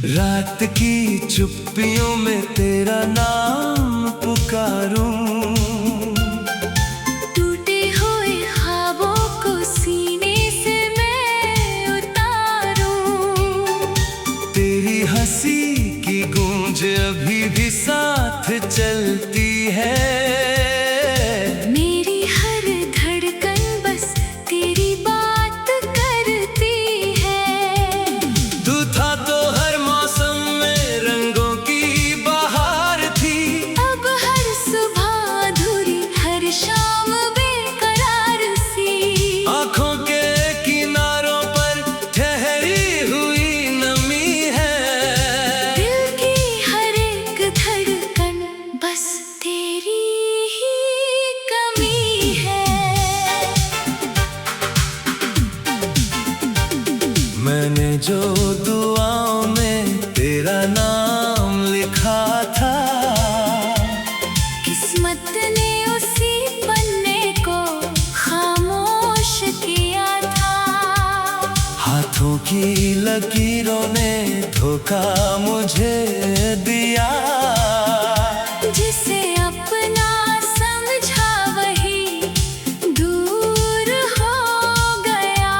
रात की चुप्पियों में तेरा नाम पुकारूं, टूटे हुए ख्वाबों को सीने से मैं उतारूं। तेरी हंसी की गूंज अभी भी साथ चलती है। मेरी हर धड़कन बस तेरी बात करती है। तू था तो हर मौसम में रंगों की बहार थी। अब हर सुबह अधूरी, हर शाम बेकरार सी। आँखों के किनारों पर ठहरी हुई नमी है। दिल की हर एक धड़कन बस तेरी ही कमी है। मैंने जो दुआओं में तेरा नाम लिखा था, किस्मत ने उसी पन्ने को खामोश किया था। हाथों की लकीरों ने धोखा मुझे दिया। जिसे अपना समझा वही दूर हो गया।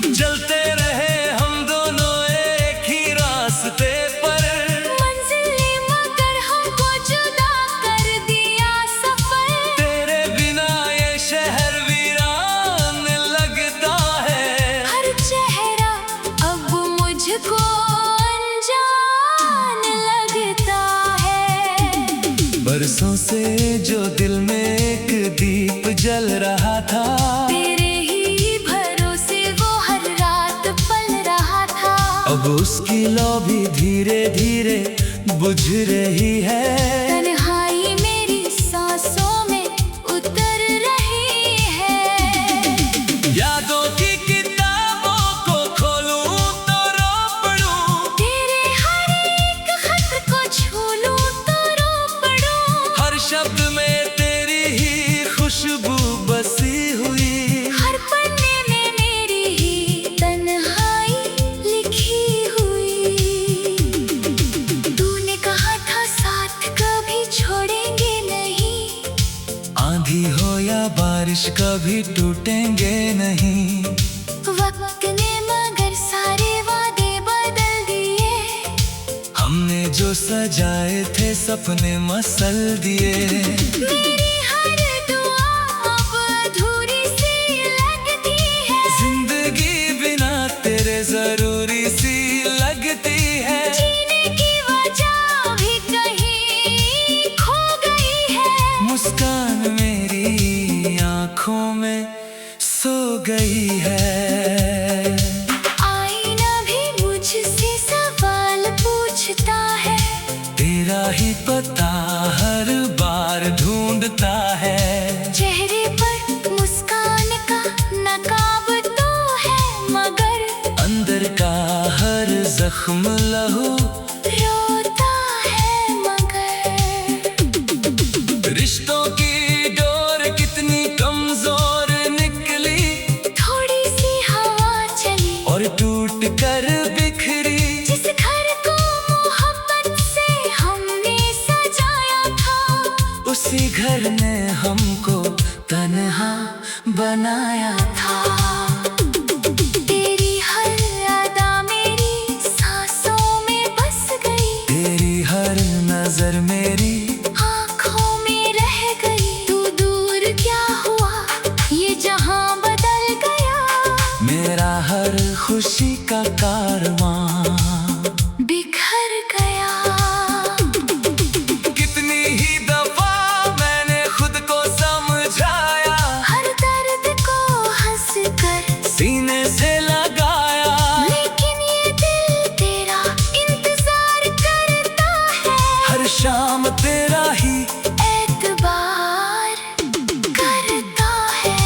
चलते रहे हम दोनों एक ही रास्ते पर, मंजिल मगर हमको जुदा कर दिया सफर। तेरे बिना ये शहर वीरान लगता है। हर चेहरा अब मुझको अनजान लगता है। बरसों से जो दिल में एक दीप जल रहा था, तेरे ही भरोसे वो हर रात पल रहा था। अब उसकी लौ भी धीरे धीरे बुझ रही है। तन्हाई मेरी सांसों में उतर रही है। यादों की किताबों को खोलूं तो रो पड़ूं, तेरे हर एक खत को छू लूं तो रो पड़ूं। हर शब्द में तेरी ही खुशबू बसी हुई। हर पन्ने में मेरी ही तन्हाई लिखी हुई। तूने कहा था साथ कभी छोड़ेंगे नहीं। आंधी हो या बारिश कभी टूटेंगे नहीं। वक्त ने मगर सारे वादे बदल दिए। हमने जो सजाए थे सपने मसल दिए। मेरी हर दुआ अब अधूरी सी लगती है। जिंदगी बिना तेरे जरूरी सी लगती है। जीने की वजह भी कहीं खो गई है। मुस्कान मेरी आंखों में सो गई है। आईना भी मुझसे सवाल पूछता है। तेरा ही पता हर बार ढूंढता है। चेहरे पर मुस्कान का नकाब तो है मगर अंदर का हर जख्म लहू रोता है मगर। रिश्तों की डोर कितनी कमजोर निकली, थोड़ी सी हवा चली और टूट कर बिखरी। जिस घर को मोहब्बत से हमने सजाया था, उसी घर ने हमको तन्हा बनाया था। तेरी हर अदा मेरी सांसों में बस गई। तेरी हर नजर मेरी आँखों में रह गई। तू दूर क्या हुआ, ये जहां बदल गया। मेरा हर खुशी का कारवां बिखर गया। कितनी ही दफा मैंने खुद को समझाया, हर दर्द को हंस कर सीने से लगाया। लेकिन ये दिल तेरा इंतजार करता है। हर शाम तेरा ही एतबार करता है।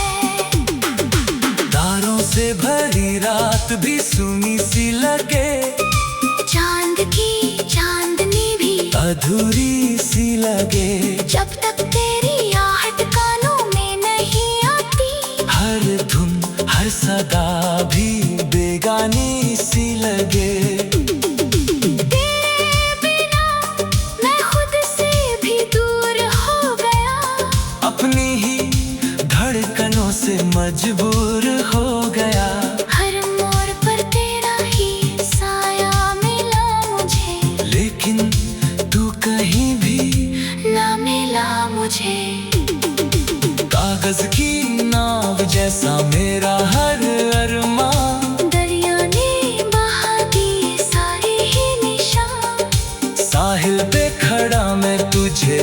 तारों से भरी रात भी सुनी सी लगे। चांद की चांदनी भी अधूरी सी लगे। जब तक तेरी आहट कानों में नहीं आती। हर धुन हर सदा भी बेगानी सी लगे।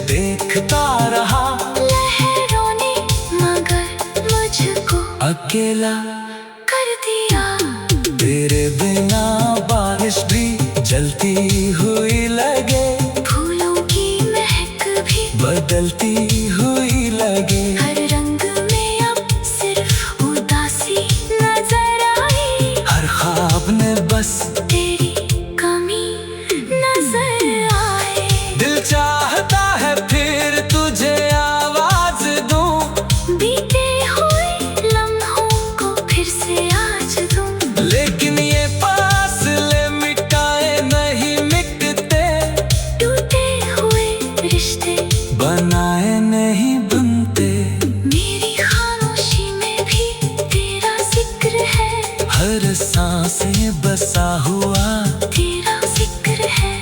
देखता रहा लहरों ने मगर मुझको अकेला कर दिया। तेरे बिना बारिश भी जलती हुई लगे, फूलों की महक भी बदलती हुई लगे। हर रंग में अब सिर्फ उदासी नजर आई। हर ख्वाब ने बस तेरी कमी नजर आए। दिल चाहता है फिर तुझे आवाज दूं, बीते हुए लम्हों को फिर से आज दूं। लेकिन ये फासले मिटाए नहीं मिटते, टूटे हुए रिश्ते बनाए नहीं बनते। मेरी खामोशी में भी तेरा जिक्र है। हर सांस में बसा हुआ तेरा जिक्र है।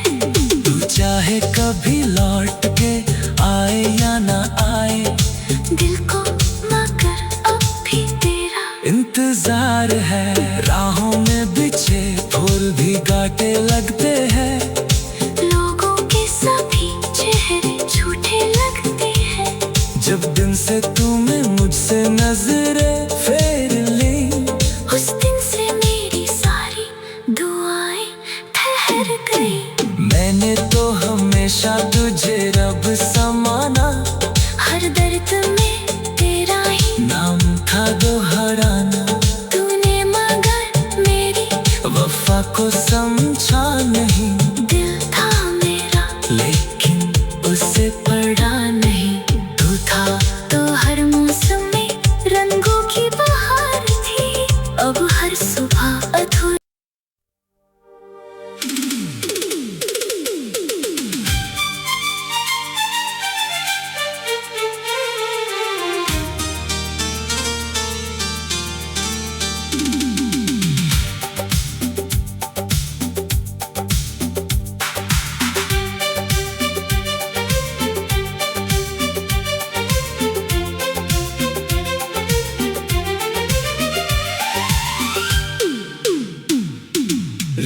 तू चाहे कभी लौट के आए या ना आए, दिल को मगर अब भी तेरा इंतजार है। राहों में बिछे फूल भी कांटे लगते हैं, लोगों के सभी चेहरे झूठे लगते हैं। जब दिन से तूने मुझसे नजरें फेर ली, उस दिन से मेरी सारी दुआएं ठहर गई। मैंने तो हमेशा तुझे रब समाना, हर दर्द में तेरा ही नाम था दोहराना। तूने मगर मेरी वफा को समझा नहीं, दिल था मेरा लेकिन उसे पढ़ा नहीं। तू था तो हर मौसम में रंगों की बहार थी। अब हर सुबह अधूरी।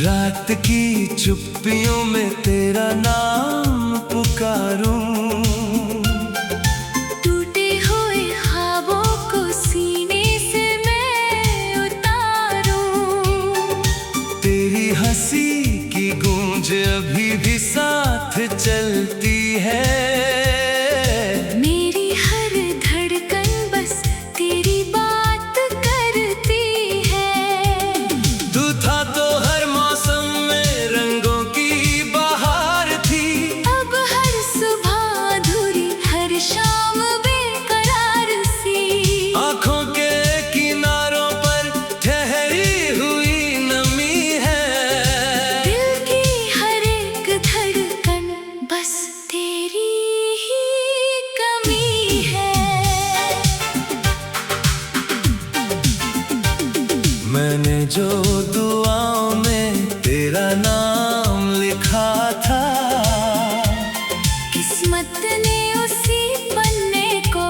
रात की चुप्पियों में तेरा नाम पुकारूं, टूटे हुए ख्वाबों को सीने से मैं उतारूं। तेरी हंसी की गूंज अभी भी साथ चलती है। मेरी हर धड़कन बस तेरी बात करती है। तू था तो हर मौसम में रंगों की बहार थी। अब हर सुबह अधूरी, हर शाम बेकरार सी। आँखों के किनारों पर ठहरी हुई नमी है। दिल की हर एक धड़कन बस तेरी ही कमी है। मैंने जो दुआओं में तेरा नाम लिखा था, किस्मत ने उसी पन्ने को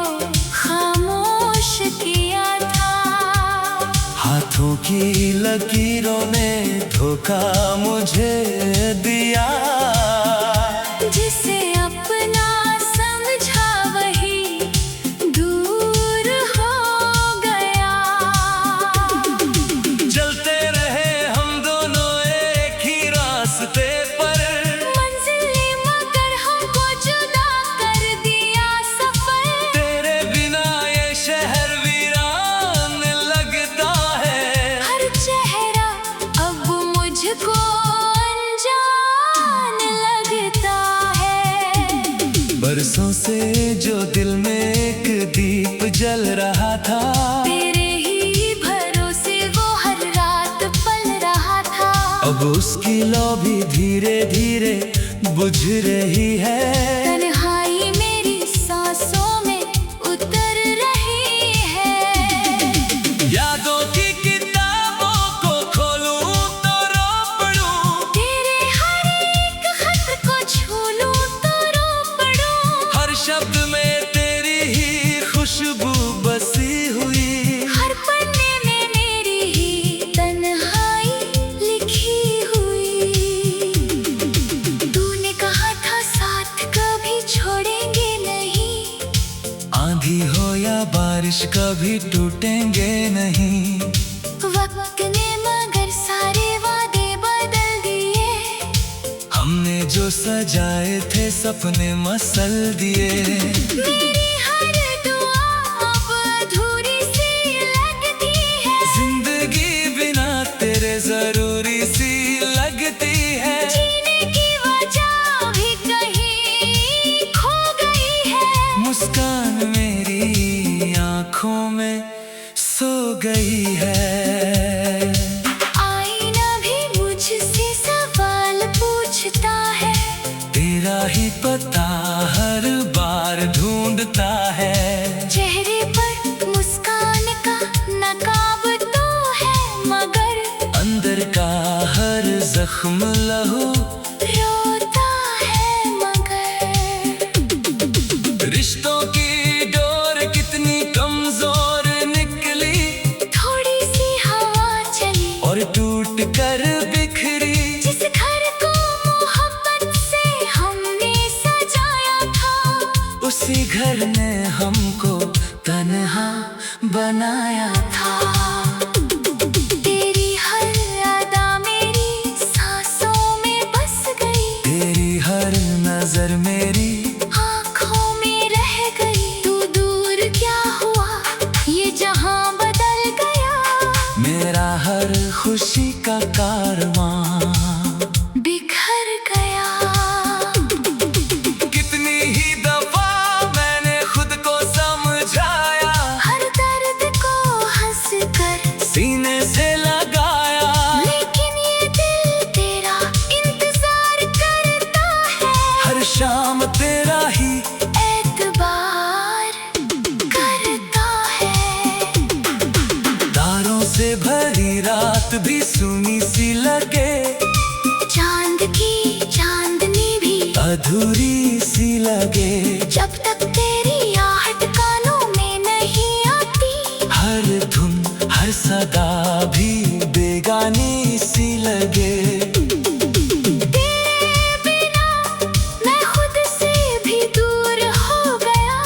खामोश किया था। हाथों की लकीरों ने धोखा मुझे दिया। जिसे अपना समझा वही दूर हो गया। चलते रहे हम दोनों एक ही रास्ते पर, मंजिल मगर हमको जुदा कर दिया सफर। तेरे बिना ये शहर वीरान लगता है। हर चेहरा अब मुझको अनजान लगता है। बरसों से जो दिल में एक दीप जल रहा था, तेरे ही भरोसे वो हर रात पल रहा था। अब उसकी लौ भी धीरे धीरे बुझ रही है। तन्हाई मेरी सांसों में उतर रही है। यादों की किताबों को खोलूं तो रो पड़ूं, तेरे हर एक खत को छू लूं तो रो पड़ूं। हर शब्द में तेरी ही खुशबू बसी हुई। हर पन्ने में मेरी ही तन्हाई लिखी हुई। तूने कहा था साथ कभी कभी टूटेंगे नहीं। वक्त ने मगर सारे वादे बदल दिए। हमने जो सजाए थे सपने मसल दिए। मेरी हर दुआ अब अधूरी सी लगती है। जिंदगी बिना तेरे जरूरी सी लगती है। जीने की वजह भी कहीं खो गई है। मुस्कान मेरी आंखों में सो गई है। आईना भी मुझसे सवाल पूछता है। तेरा ही पता हर बार ढूंढता है। चेहरे पर मुस्कान का नकाब तो है मगर अंदर का हर जख्म लहू रोता है मगर। रिश्तों की डोर कितनी कमजोर निकली। थोड़ी सी हवा चली और टूट कर बिखरी। जिस घर को मोहब्बत से हमने सजाया था। उसी घर ने हमको तन्हा बनाया था। तेरी हर अदा मेरी सांसों में बस गई। तेरी हर नजर मेरी आँखों में रह गई। तू दूर क्या हुआ ये जहां बदल गया। मेरा हर खुशी का कारवां बिखर गया। कितनी ही दफा मैंने खुद को समझाया। हर दर्द को हंस कर सीने से लगाया। लेकिन ये दिल तेरा इंतजार करता है। हर शाम तेरा ही एतबार करता है। तारों से भरी रात भी सुनी सी लगे। चांद की चांदनी भी अधूरी सी लगे। जब तक तेरी आहट कानों में नहीं आती। हर धुन हर सदा भी बेगानी सी लगे। तेरे बिना मैं खुद से भी दूर हो गया।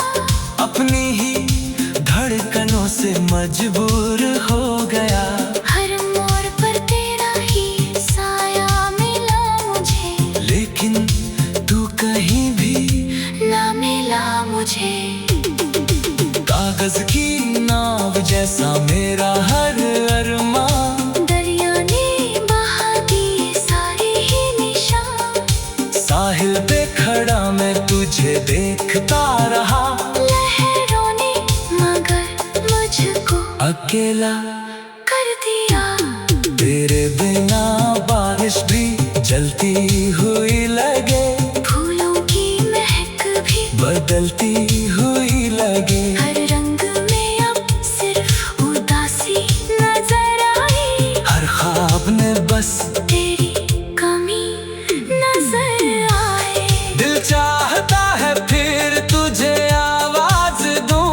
अपनी ही धड़कनों से मजबूर हो गया। हर मोड़ पर तेरा ही साया मिला मुझे। लेकिन तू कहीं भी ना मिला मुझे। कागज की नाव जैसा मेरा हर अरमान। दरिया ने बहा दिए सारे ही निशान। साहिल पे खड़ा मैं तुझे देखता रहा। लहरों ने मगर मुझको अकेला कर दिया। तेरे बिना बारिश भी जलती हुई लगे। फूलों की महक भी बदलती हुई लगे। हर रंग में अब सिर्फ उदासी नजर आई। हर ख्वाब ने बस तेरी कमी नजर आए। दिल चाहता है फिर तुझे आवाज दूं।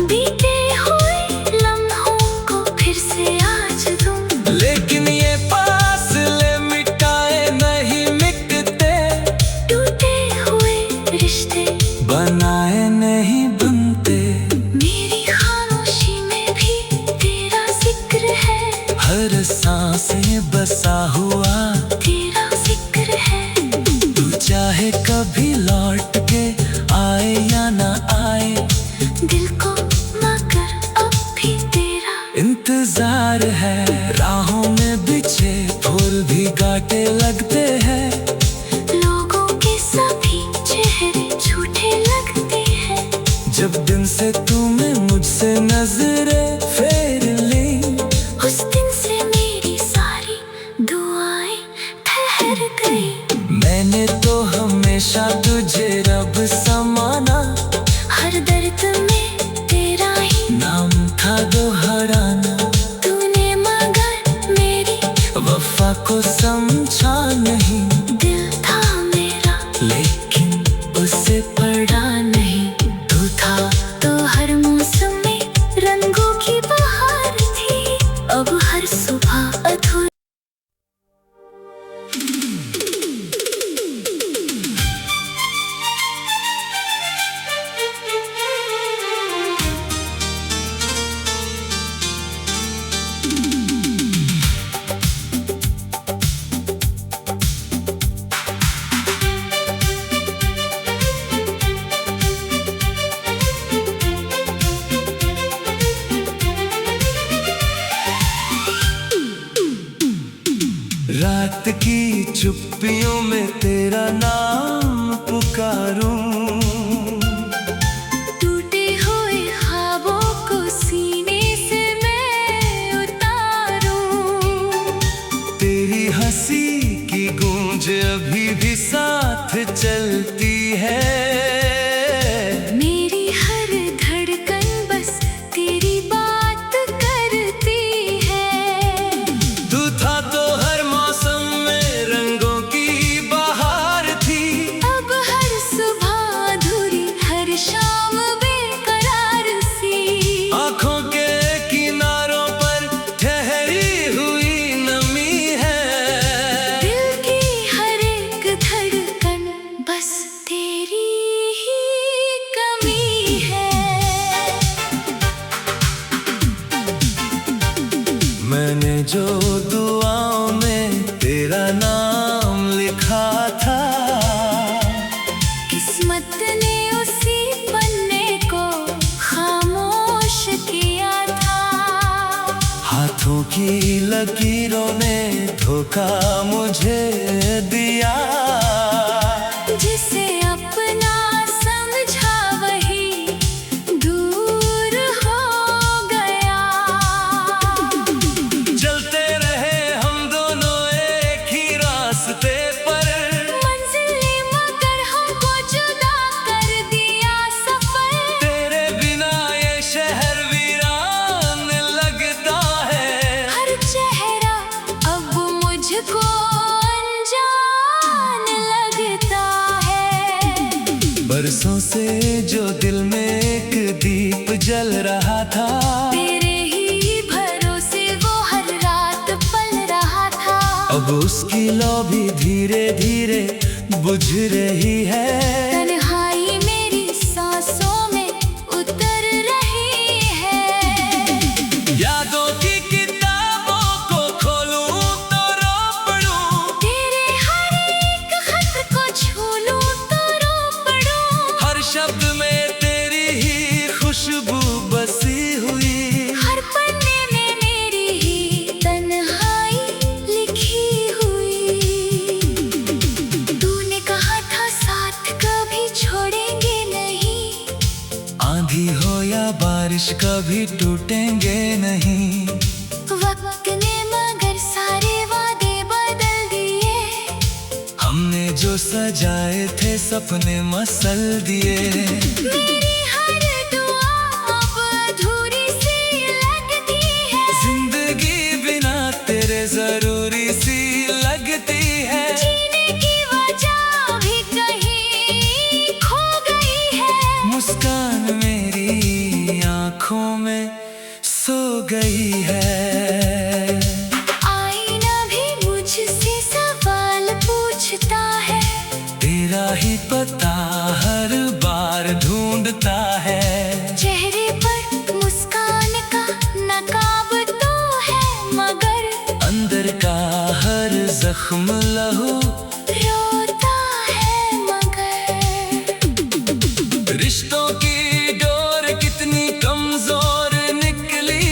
बीते हुए लम्हों को फिर से आज दूं। लेकिन ये फासले मिटाए नहीं मिटते। टूटे हुए रिश्ते बनाए नहीं बनते। मेरी खामोशी में भी तेरा जिक्र है। हर सांसें बसा हुआ तेरा जिक्र है। तू चाहे कभी लौट के आए या ना आए। दिल को मगर अब भी तेरा इंतजार है। राहों में बिछे फूल भी कांटे लगते हैं। लोगों के सभी चेहरे झूठे लगते हैं। जब दिन से तूने मुझसे नजरें फेर ली। उस दिन से मेरी सारी दुआएं ठहर गई। मैंने तो हमेशा तुझे रब समाना। हर दर्द में तेरा ही नाम था दोहराना। तूने मगर मेरी वफा को समझा नहीं। दिल था मेरा लेकिन उसे पढ़ा नहीं। तू था तो हर मौसम में रंगों की बहार थी। अब हर सुबह अधूरी। रात की चुप्पियों में तेरा नाम पुकारूं। टूटे हुए ख्वाबों को सीने से मैं उतारूं। तेरी हंसी की गूंज अभी भी साथ चलती है। मेरी हर धड़कन बस तेरी बात करती है। तू था तो हर मौसम में रंगों की बहार थी। अब हर सुबह अधूरी, हर शाम बेकरार सी। आँखों के किनारों पर ठहरी हुई नमी है। दिल की हर एक धड़कन बस तेरी ही कमी है। मैंने जो दुआओं में तेरा नाम लिखा था, किस्मत ने उसी पन्ने को खामोश किया था। हाथों की लकीरों ने धोखा मुझे दिया। जिसे अपना समझा वही दूर हो गया। चलते रहे हम दोनों एक ही रास्ते पर। मंजिलें मगर हमको जुदा कर दिया सफर। तेरे बिना ये शहर वीरान लगता है। हर चेहरा अब मुझको अनजान लगता है। बरसों से जो दिल में एक दीप जल रहा था, तेरे ही भरोसे वो हर रात पल रहा था। अब उसकी लौ भी धीरे धीरे बुझ रही है। तन्हाई मेरी सांसों में उतर रही है। यादों की किताबों को खोलूं तो रो पड़ूं। तेरे हर एक खत को छू लूं तो रो पड़ूं। हर शब्द में तेरी ही खुशबू बसी हुई। हर पन्ने में मेरी ही तन्हाई लिखी हुई। तूने कहा था साथ कभी छोड़ेंगे नहीं। आंधी हो या बारिश कभी टूटेंगे नहीं। वक्त ने मगर सारे वादे बदल दिए। हमने जो सजाए थे सपने मसल दिए। मेरी हर दुआ अब अधूरी सी लगती है। जिंदगी बिना तेरे जरूरी सी लगती है। जीने की वजह भी कहीं खो गई है। मुस्कान मेरी आंखों में सो गई है। आईना भी मुझसे सवाल पूछता है। तेरा ही पता हर बार ढूंढता है। चेहरे पर मुस्कान का नकाब तो है मगर अंदर का हर जख्म लहू रोता है मगर। रिश्तों की डोर कितनी कमजोर निकली।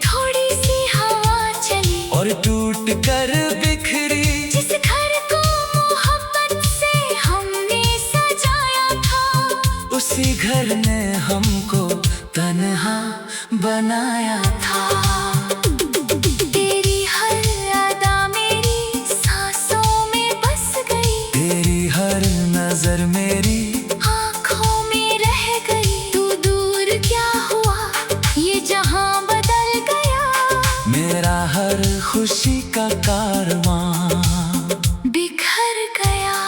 थोड़ी सी हवा चली और टूट कर बिखरी। जिस घर को मोहब्बत से हमने सजाया था। उसी घर ने हमको तन्हा बनाया था। तेरी हर अदा मेरी सांसों में बस गई। तेरी हर नजर मेरी आँखों में रह गई। तू दूर क्या हुआ ये जहां बदल गया। मेरा हर खुशी का कारवां बिखर गया।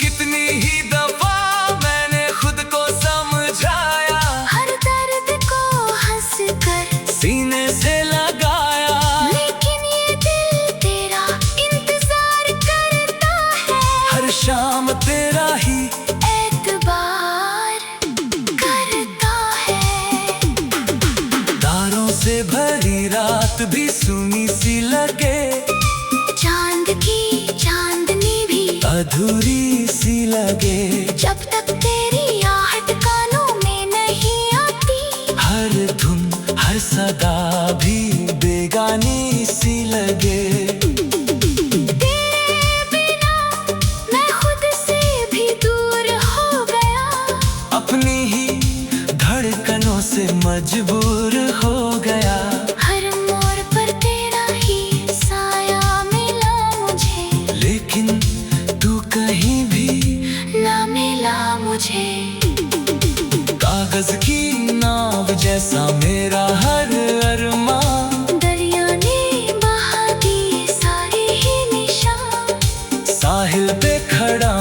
कितनी ही दफा मैंने खुद को समझाया। हर दर्द को हंस कर सीने से लगाया। लेकिन ये दिल तेरा इंतजार करता है। हर शाम तेरा ही एतबार करता है। तारों से भरी रात भी सुनी सी लगे। चांद की चांदनी भी अधूरी सी लगे। जब तक तेरी आहट कानों में नहीं आती। हर धुन हर सदा भी बेगानी सी लगे।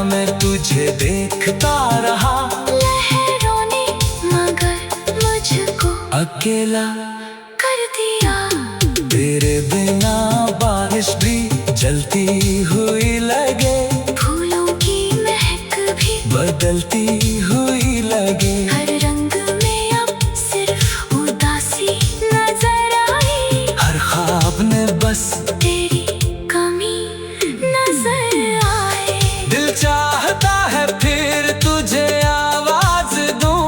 मैं तुझे देखता रहा, लहरों ने मगर मुझको अकेला कर दिया। तेरे बिना बारिश भी जलती हुई लगे, फूलों की महक भी बदलती हुई लगे। हर रंग में अब सिर्फ उदासी नजर आई, हर ख्वाब ने बस तेरी कमी नजर आए। दिल चाहता है फिर तुझे आवाज दूं,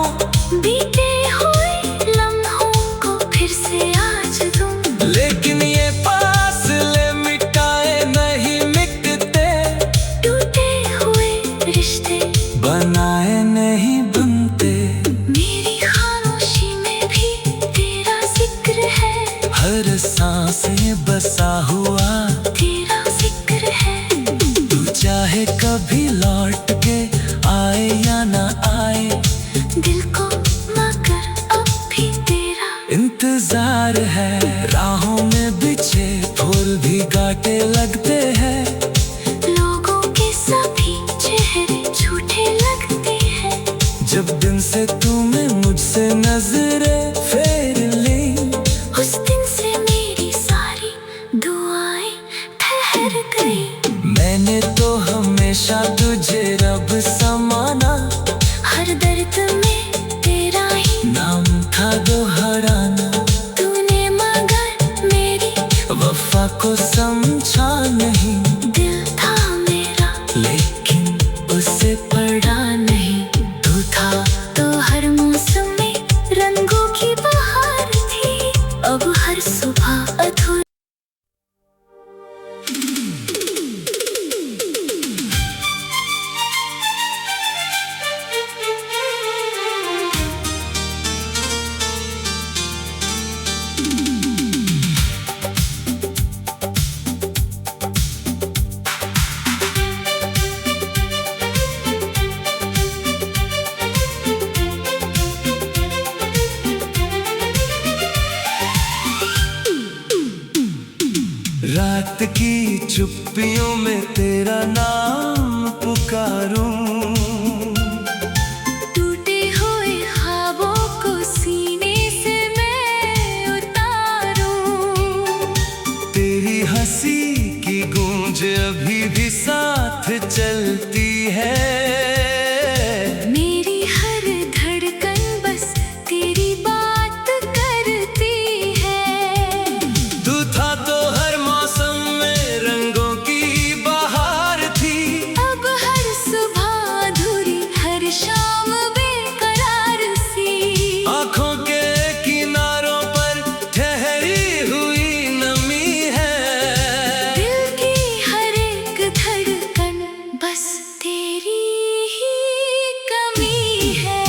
बीते हुए लम्हों को फिर से आज दूं, लेकिन ये फासले मिटाए नहीं मिटते, टूटे हुए रिश्ते बनाए नहीं बनते। मेरी खामोशी में भी तेरा जिक्र है, हर सांस में बसा हुआ तेरा जिक्र है। तू चाहे कभी लौट के आए या ना आए, दिल को मगर अब भी तेरा इंतजार है। राहों में बिछे फूल भी कांटे लगते हैं, लोगों के सभी चेहरे झूठे लगते हैं। जब दिन से तूने मुझसे नजरें फेर ली, उस दिन से मेरी सारी दुआएं ठहर गई। मैंने तो हमेशा तुझे रब समाना, हर दर्द में तेरा ही नाम था दोहराना। तूने मगर मेरी वफा को समझा नहीं, दिल था मेरा लेकिन उसे पढ़ा नहीं। तू था तो हर मौसम में रंगों की बहार थी, अब हर सुबह अधूरी। रात की चुप्पियों में तेरा नाम पुकारूं, टूटे हुए ख्वाबों को सीने से मैं उतारूं, तेरी हंसी की गूंज अभी भी साथ चलती है। मेरी हर धड़कन बस तेरी बात करती है। तू था तो हर मौसम में रंगों की बहार थी, अब हर सुबह अधूरी, हर शाम बेकरार सी। आँखों के किनारों पर ठहरी हुई नमी है। दिल की हर एक धड़कन बस तेरी ही कमी है।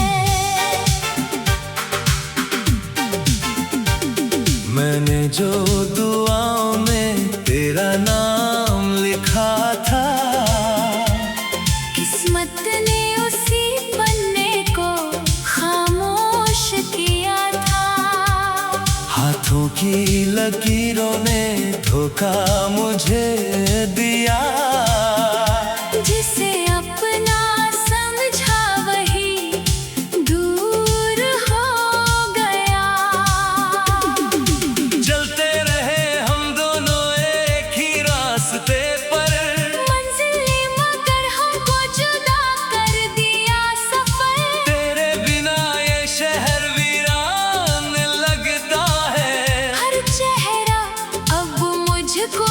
मैंने जो दुआओं में तेरा नाम लिखा था, किस्मत ने उसी पन्ने को खामोश किया था। हाथों की लकीरों ने धोखा मुझे दिया। जिसे अपना समझा वही दूर हो गया। चलते रहे हम दोनों एक ही रास्ते पर, मंजिल मगर हमको जुदा कर दिया सफर। तेरे बिना ये शहर वीरान लगता है। हर चेहरा अब मुझको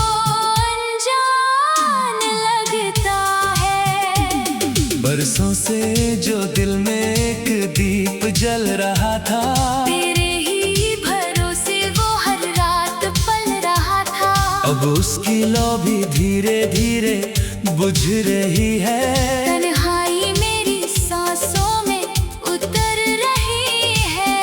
अनजान लगता है। बरसों से जो दिल में एक दीप जल रहा था, तेरे ही भरोसे वो हर रात पल रहा था। अब उसकी लौ भी धीरे धीरे बुझ रही है। तन्हाई मेरी सांसों में उतर रही है।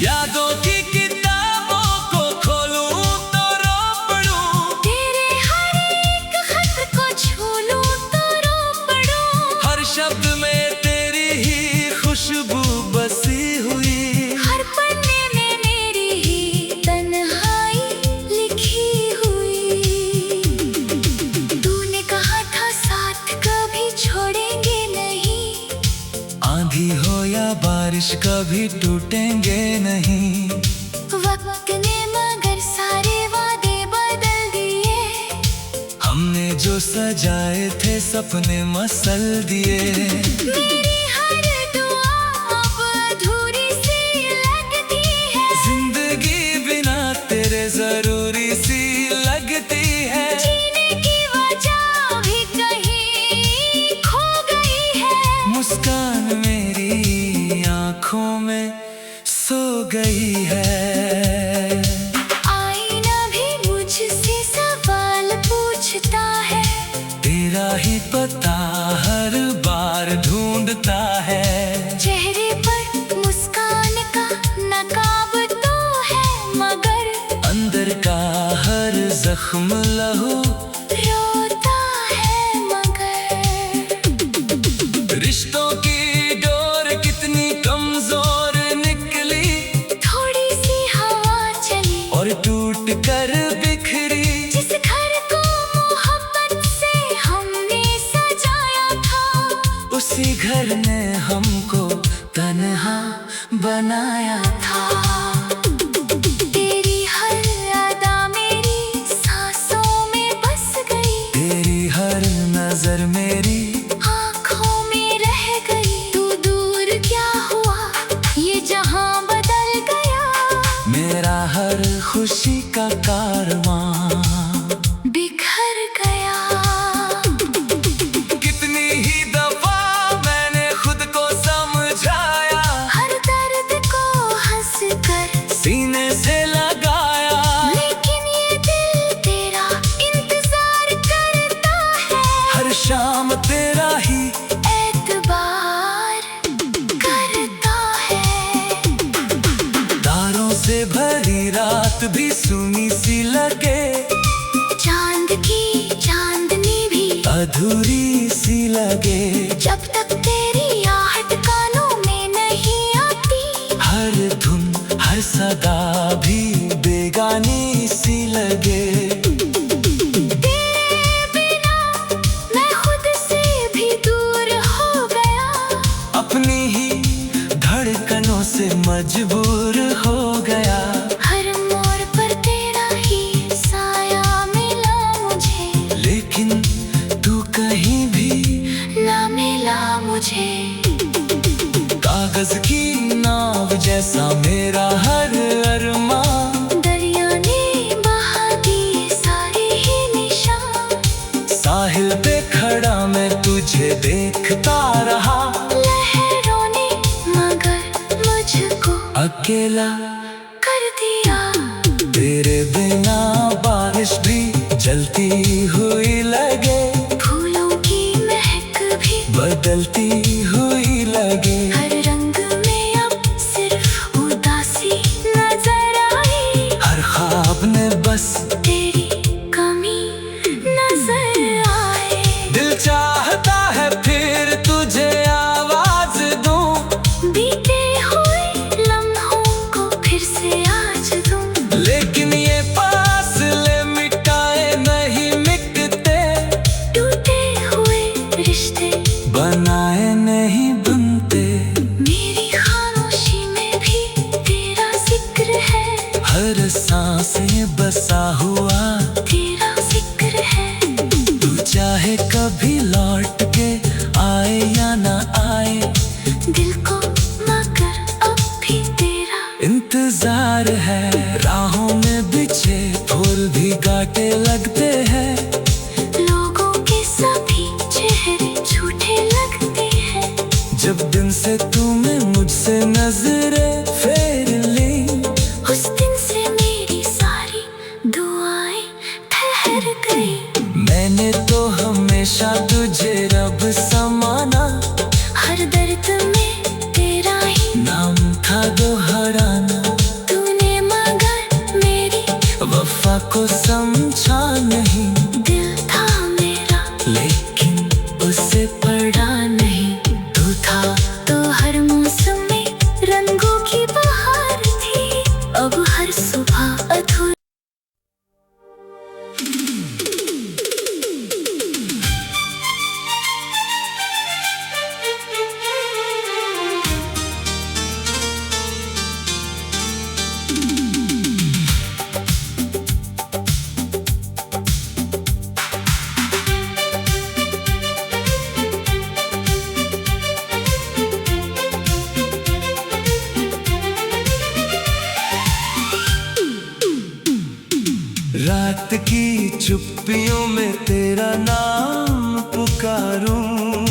यादों की किताबों को खोलूं तो रो पड़ूं, तेरे हर एक खत को छू लूं तो रो पड़ूं। हर शब्द में तेरी ही खुशबू बसी हुई। हर पन्ने में मेरी ही तन्हाई लिखी हुई। तूने कहा था साथ कभी कभी टूटेंगे नहीं। वक्त ने मगर सारे वादे बदल दिए। हमने जो सजाए थे सपने मसल दिए। मेरी हर दुआ अब अधूरी सी लगती है। जिंदगी बिना तेरे जरूरी सी लगती है। जीने की वजह भी कहीं खो गई है। मुस्कान मेरी आंखों में सो गई है। आईना भी मुझसे सवाल पूछता है। तेरा ही पता हर बार ढूंढता है। चेहरे पर मुस्कान का नकाब तो है मगर अंदर का हर जख्म लहू रोता है मगर। रिश्तों की डोर कितनी कमजोर निकली। थोड़ी सी हवा चली और टूट कर बिखरी। जिस घर को मोहब्बत से हमने सजाया था। उसी घर ने हमको तन्हा बनाया था। तेरी हर अदा मेरी सांसों में बस गई। तेरी हर नजर मेरी आँखों में रह गई। तू दूर क्या हुआ ये जहां बदल गया। मेरा हर खुशी का कारवां बिखर गया। कितनी ही दफा मैंने खुद को समझाया। हर दर्द को हंस कर सीने से लगाया। लेकिन ये दिल तेरा इंतजार करता है। हर शाम तेरा ही एतबार करता है। तारों से भरी रात भी सुनी सी लगे। चांद की चांदनी भी अधूरी सी लगे। जब तक तेरी आहट कानों में नहीं आती। हर धुन हर सदा भी बेगानी सी लगे। तेरे बिना मैं खुद से भी दूर हो गया। अपनी ही धड़कनों से मजबूर हो गया। हर मोड़ पर तेरा ही साया मिला मुझे। लेकिन तू कहीं भी ना मिला मुझे। कागज की नाव जैसा मेरा हर अरमान। दरिया ने बहा दिए सारे ही निशान। साहिल पे खड़ा मैं तुझे देखता रहा। लहरों ने मगर मुझको अकेला कर दिया। तेरे बिना बारिश भी जलती हुई लगे। फूलों की महक भी बदलती हुई लगे। हर रंग में अब सिर्फ उदासी नजर आई। हर ख्वाब ने बस तेरी कमी नजर आए। दिल चाहता है फिर तुझे आवाज दूं। बीते हुए लम्हों को फिर से आज दूं। लेकिन ये फासले मिटाए नहीं मिटते। टूटे हुए रिश्ते बनाए नहीं बनते। मेरी खामोशी में भी तेरा जिक्र है। हर सांस में बसा हुआ तेरा जिक्र है। तू चाहे कभी लौट के आए या ना आए। दिल को मगर अब भी तेरा इंतजार है। राहों में बिछे फूल भी कांटे लगते हैं। लोगों के सभी चेहरे झूठे लगते हैं। जब दिन से तूने मुझसे नजरें फेर ली। उस दिन से मेरी सारी दुआएं ठहर गई। मैंने तो हमेशा तुझे रब समाना। हर दर्द में तेरा ही नाम था दोहराना। तूने मगर मेरी वफा को समझा नहीं। दिल था मेरा लेकिन उसे पढ़ा नहीं। तू था तो हर मौसम में रंगों की बहार थी। अब हर सुबह अधूरी। चुप्पियों में तेरा नाम पुकारूं।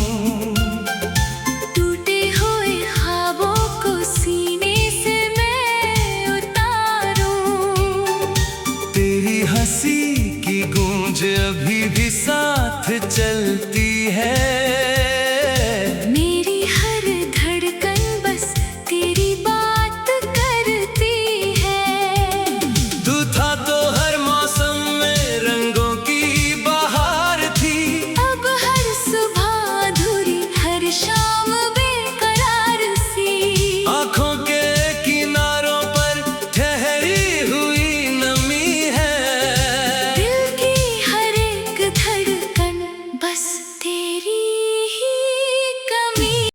टूटे हुए ख्वाबों को सीने से मैं उतारूं। तेरी हंसी की गूंज अभी भी साथ चलती है।